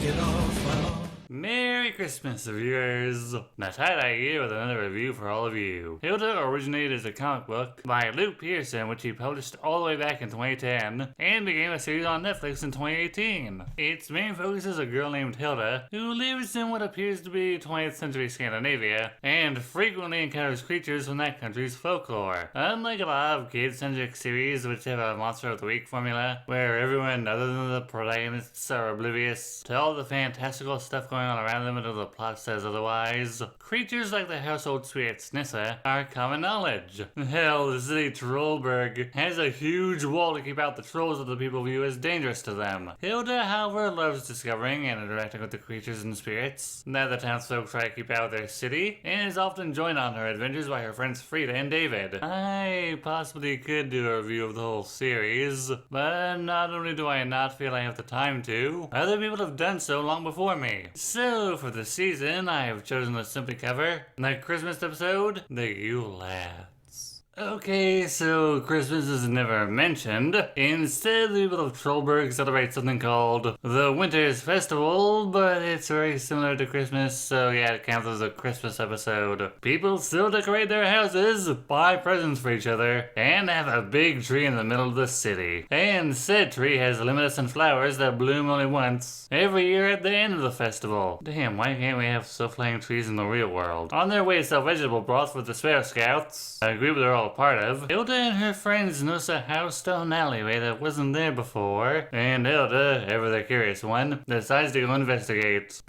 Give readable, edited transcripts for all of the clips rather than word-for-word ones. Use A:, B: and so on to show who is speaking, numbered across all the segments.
A: get off well.
B: Merry Christmas, viewers! Now tie-dye here with another review for all of you. Hilda originated as a comic book by Luke Pearson, which he published all the way back in 2010, and became a series on Netflix in 2018. Its main focus is a girl named Hilda, who lives in what appears to be 20th century Scandinavia, and frequently encounters creatures from that country's folklore. Unlike a lot of kid-centric series which have a Monster of the Week formula, where everyone other than the protagonists are oblivious to all the fantastical stuff going on around them until the plot says otherwise, creatures like the household spirit Snissa are common knowledge. Hell, the city Trollberg has a huge wall to keep out the trolls that the people view as dangerous to them. Hilda, however, loves discovering and interacting with the creatures and spirits that the townsfolk try to keep out of their city, and is often joined on her adventures by her friends Frida and David. I possibly could do a review of the whole series, but not only do I not feel I have the time to, other people have done so long before me. So, for this season, I have chosen to simply cover the Christmas episode, the Yule Lads. Okay, so Christmas is never mentioned. Instead, the people of Trollberg celebrate something called the Winter's Festival, but it's very similar to Christmas, so yeah, it counts as a Christmas episode. People still decorate their houses, buy presents for each other, and have a big tree in the middle of the city. And said tree has luminescent flowers that bloom only once every year at the end of the festival. Damn, why can't we have self-flying trees in the real world? On their way to sell vegetable broth with the Sparrow Scouts, a group they're all a part of, Hilda and her friends notice a house down an alleyway that wasn't there before, and Hilda, ever the curious one, decides to go investigate.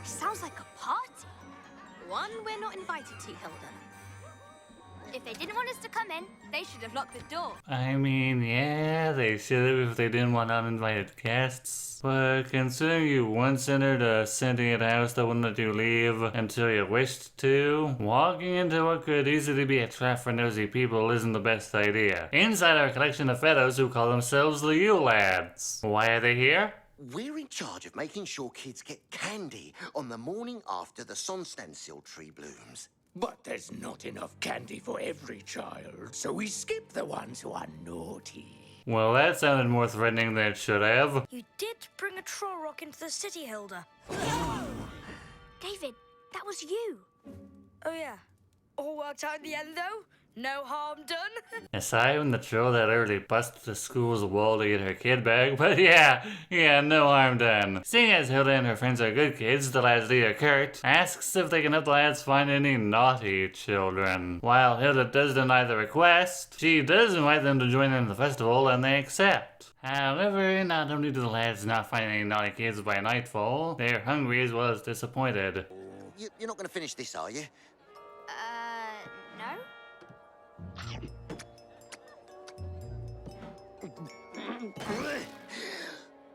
C: Sounds like a party. One we're not invited to, Hilda. If they didn't want us to come in, they should have locked the door.
B: I mean, yeah, they should have if they didn't want uninvited guests. But considering you once entered a sentient house that wouldn't let you leave until you wished to, walking into what could easily be a trap for nosy people isn't the best idea. Inside are a collection of fellows who call themselves the Yule Lads. Why are they here?
D: We're in charge of making sure kids get candy on the morning after the Sonstansil tree blooms.
A: But there's not enough candy for every child, so we skip the ones who are naughty.
B: Well, that sounded more threatening than it should have.
E: You did bring a troll rock into the city, Hilda.
C: David, that was you.
E: Oh yeah. All worked out in the end, though. No harm done.
B: Aside from the troll that early busted the school's wall to get her kid back, but yeah, no harm done. Seeing as Hilda and her friends are good kids, the lad's leader Kurt asks if they can help the lads find any naughty children. While Hilda does deny the request, she does invite them to join in the festival and they accept. However, not only do the lads not find any naughty kids by nightfall, they're hungry as well as disappointed.
D: You're not going to finish this, are you?
C: No?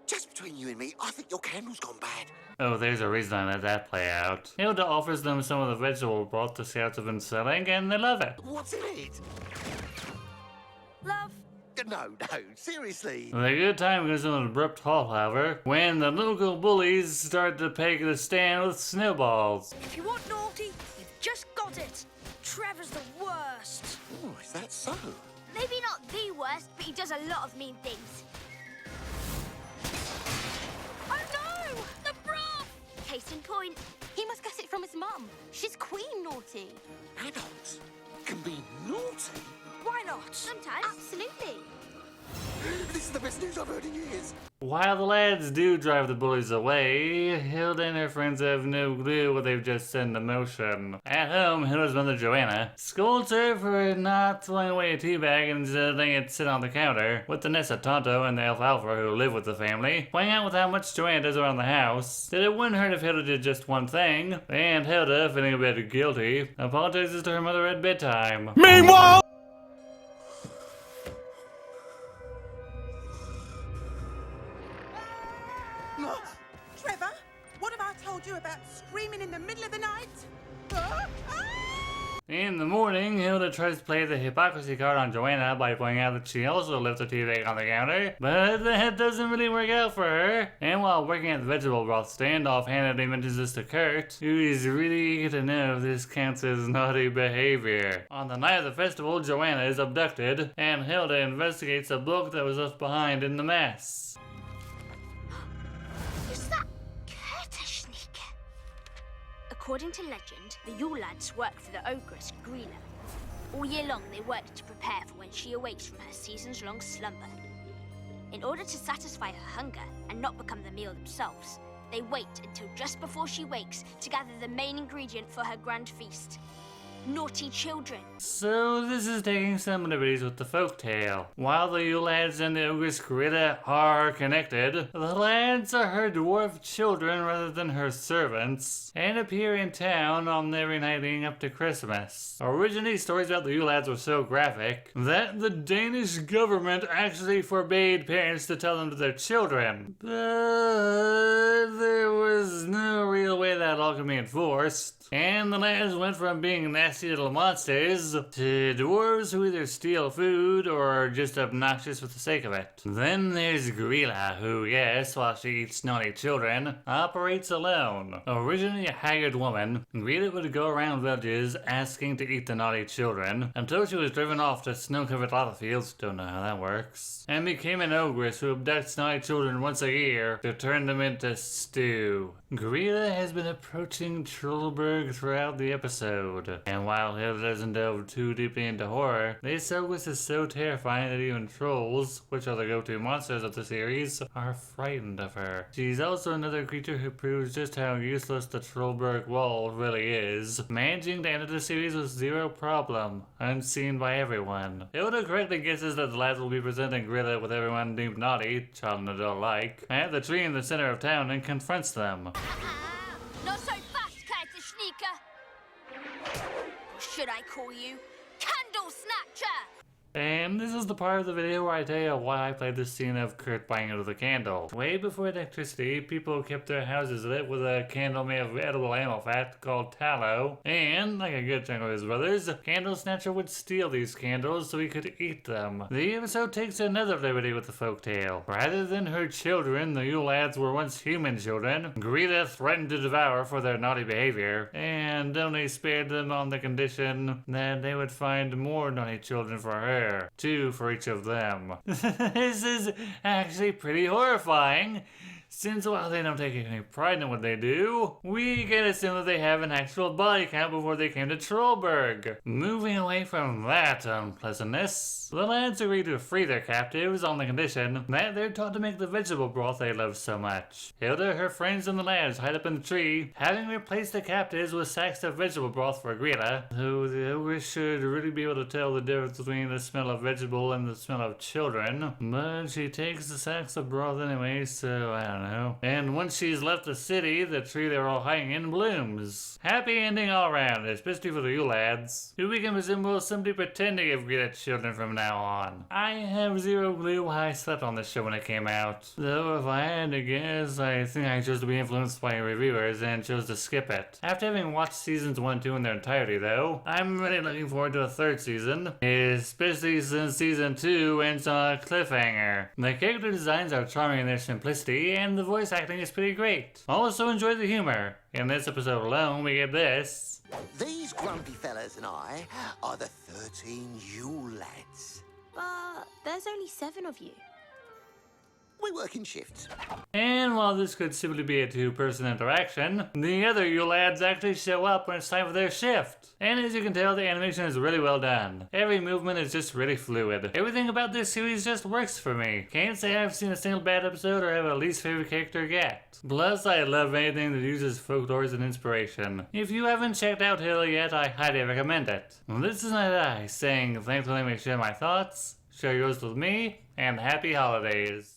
D: Just between you and me, I think your candle's gone bad.
B: Oh, there's a reason I let that play out. Hilda offers them some of the vegetable broth the scouts have been selling, and they love it.
D: What's in it?
E: Love.
D: No, seriously.
B: The good time goes to an abrupt halt, however, when the local bullies start to peg the stand with snowballs.
E: If you want naughty, you've just got it. Trevor's the worst.
D: Oh, is that so?
C: Maybe not the worst, but he does a lot of mean things. Oh no! The broth! Case in point. He must get it from his mum. She's Queen Naughty.
D: Adults can be naughty?
E: Why not?
C: Sometimes. Absolutely.
D: This is the best news I've heard in years.
B: While the lads do drive the bullies away, Hilda and her friends have no clue what they've just set into motion. At home, Hilda's mother Joanna scolds her for not throwing away a tea bag and instead letting it sit on the counter, with the Nessa Tonto and the Alfalfa who live with the family, pointing out with how much Joanna does around the house, that it wouldn't hurt if Hilda did just one thing, and Hilda, feeling a bit guilty, apologizes to her mother at bedtime.
A: Meanwhile!
F: Trevor, what have I told you about screaming in the middle of the night?
B: In the morning, Hilda tries to play the hypocrisy card on Joanna by pointing out that she also left the tea bag on the counter, but that doesn't really work out for her. And while working at the vegetable broth stand, offhandedly mentions this to Kurt, who is really eager to know if this counts as naughty behavior. On the night of the festival, Joanna is abducted, and Hilda investigates the book that was left behind in the mess.
C: Who's that Kurtashnika? According to legend, the Yule lads work for the ogress Grilla. All year long, they work to prepare for when she awakes from her seasons-long slumber. In order to satisfy her hunger and not become the meal themselves, they wait until just before she wakes to gather the main ingredient for her grand feast. Naughty children.
B: So this is taking some liberties with the folktale. While the Yule lads and the ogress Grilla are connected, the lads are her dwarf children rather than her servants, and appear in town on every night leading up to Christmas. Originally, stories about the Yule lads were so graphic that the Danish government actually forbade parents to tell them to their children. But there was no real way that all could be enforced. And the lads went from being nasty little monsters to dwarves who either steal food or are just obnoxious for the sake of it. Then there's Grilla, who, yes, while she eats naughty children, operates alone. Originally a haggard woman, Grilla would go around villages asking to eat the naughty children until she was driven off to snow-covered lava fields, don't know how that works, and became an ogress who abducts naughty children once a year to turn them into stew. Grilla has been approaching Trollberg throughout the episode, and while Hilda doesn't delve too deeply into horror, this ogress is so terrifying that even trolls, which are the go-to monsters of the series, are frightened of her. She's also another creature who proves just how useless the Trollberg wall really is, managing to enter the series with zero problem, unseen by everyone. Hilda correctly guesses that the lads will be presenting Grilla with everyone deemed naughty, child and adult alike, at the tree in the center of town and confronts them.
C: Not so fast, Kurtashnika! Or should I call you Candle Snatcher?
B: And this is the part of the video where I tell you why I played this scene of Kurt buying out of the candle. Way before electricity, people kept their houses lit with a candle made of edible animal fat called tallow. And, like a good chunk of his brothers, Candle Snatcher would steal these candles so he could eat them. The episode takes another liberty with the folktale. Rather than her children, the Yule lads were once human children. Grilla threatened to devour for their naughty behavior, and only spared them on the condition that they would find more naughty children for her. 2 for each of them. This is actually pretty horrifying, since while they don't take any pride in what they do, we can assume that they have an actual body count before they came to Trollberg. Moving away from that unpleasantness, the lads agree to free their captives on the condition that they're taught to make the vegetable broth they love so much. Hilda, her friends, and the lads hide up in the tree, having replaced the captives with sacks of vegetable broth for Grilla, who the ogress should really be able to tell the difference between the smell of vegetable and the smell of children, but she takes the sacks of broth anyway, so I don't know. And once she's left the city, the tree they're all hiding in blooms. Happy ending all around, especially for the Yule lads, who we can presume will simply pretend to give Grilla children from now on. I have zero clue why I slept on this show when it came out. Though if I had to guess, I think I chose to be influenced by reviewers and chose to skip it. After having watched seasons 1 and 2 in their entirety though, I'm really looking forward to a 3rd season, especially since season 2 ends on a cliffhanger. The character designs are charming in their simplicity, and the voice acting is pretty great. Also enjoy the humor. In this episode alone, we get this.
D: These grumpy fellas and I are the 13 Yule lads.
C: But there's only 7 of you.
D: We work in shifts.
B: And while this could simply be a 2-person interaction, the other Yule lads actually show up when it's time for their shift. And as you can tell, the animation is really well done. Every movement is just really fluid. Everything about this series just works for me. Can't say I've seen a single bad episode or have a least favorite character yet. Plus, I love anything that uses folklore as an inspiration. If you haven't checked out Hilda yet, I highly recommend it. This is Night I saying thanks for letting me share my thoughts, share yours with me, and happy holidays.